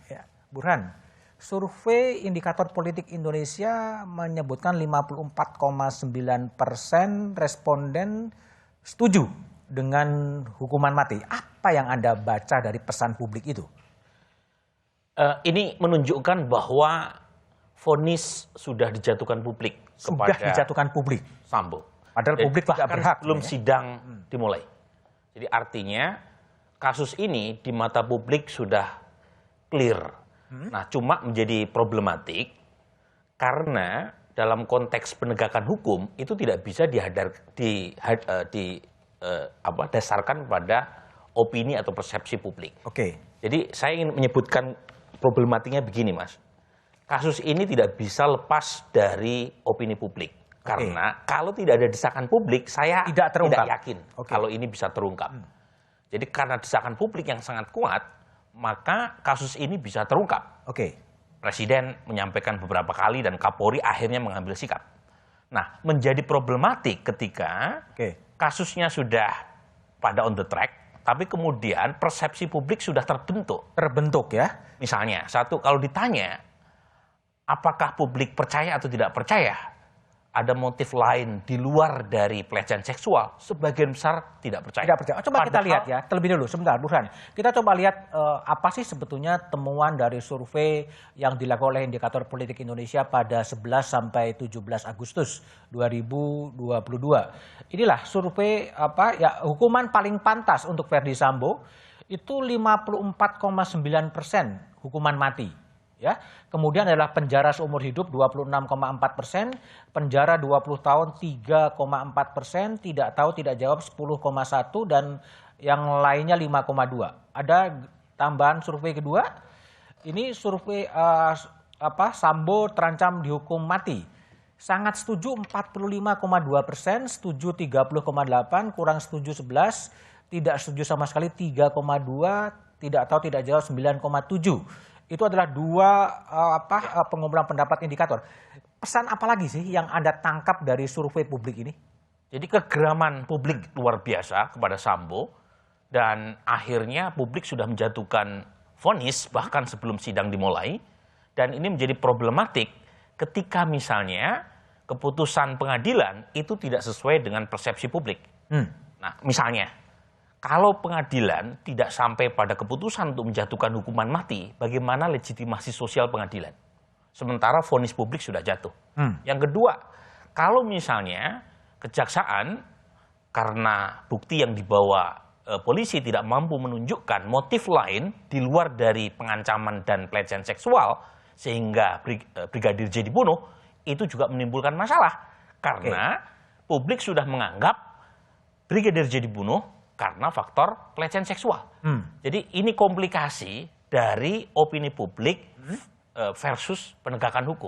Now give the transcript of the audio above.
Ya, Burhan, survei Indikator Politik Indonesia menyebutkan 54,9% responden setuju dengan hukuman mati. Apa yang Anda baca dari pesan publik itu? Ini menunjukkan bahwa vonis sudah dijatuhkan publik Sudah kepada dijatuhkan publik. Sambo. Padahal publik tidak bahkan berhak. sebelum sidang dimulai. Jadi artinya kasus ini di mata publik sudah clear. Nah, cuma menjadi problematik karena dalam konteks penegakan hukum itu tidak bisa dasarkan pada opini atau persepsi publik. Oke. Jadi saya ingin menyebutkan problematiknya begini, Mas. Kasus ini tidak bisa lepas dari opini publik. Karena kalau tidak ada desakan publik, saya tidak yakin kalau ini bisa terungkap. Jadi karena desakan publik yang sangat kuat, maka kasus ini bisa terungkap. Presiden menyampaikan beberapa kali dan Kapolri akhirnya mengambil sikap. Nah, menjadi problematik ketika kasusnya sudah pada on the track, tapi kemudian persepsi publik sudah terbentuk. Terbentuk ya? Misalnya, satu, kalau ditanya, apakah publik percaya atau tidak percaya ada motif lain di luar dari pelecehan seksual, sebagian besar tidak percaya. Tidak percaya. Coba kita lihat ya, terlebih dulu, sebentar, Burhan. Kita coba lihat apa sih sebetulnya temuan dari survei yang dilakukan oleh Indikator Politik Indonesia pada 11 sampai 17 Agustus 2022. Inilah survei hukuman paling pantas untuk Verdi Sambo itu 54,9% hukuman mati. Ya, kemudian adalah penjara seumur hidup 26,4%, penjara 20 tahun 3,4%, tidak tahu tidak jawab 10,1%, dan yang lainnya 5,2%. Ada tambahan survei kedua, ini survei Sambo terancam dihukum mati. Sangat setuju 45,2%, setuju 30,8%, kurang setuju 11%, tidak setuju sama sekali 3,2%, tidak tahu tidak jawab 9,7%. Itu adalah dua pengumpulan pendapat indikator. Pesan apa lagi sih yang Anda tangkap dari survei publik ini? Jadi kegeraman publik luar biasa kepada Sambo, dan akhirnya publik sudah menjatuhkan vonis bahkan sebelum sidang dimulai, dan ini menjadi problematik ketika misalnya keputusan pengadilan itu tidak sesuai dengan persepsi publik. Nah, misalnya, kalau pengadilan tidak sampai pada keputusan untuk menjatuhkan hukuman mati, bagaimana legitimasi sosial pengadilan? Sementara vonis publik sudah jatuh. Yang kedua, kalau misalnya kejaksaan karena bukti yang dibawa polisi tidak mampu menunjukkan motif lain di luar dari pengancaman dan pelecehan seksual, sehingga Brigadir J dibunuh, itu juga menimbulkan masalah. Karena publik sudah menganggap Brigadir J dibunuh karena faktor pelecehan seksual. Jadi ini komplikasi dari opini publik versus penegakan hukum.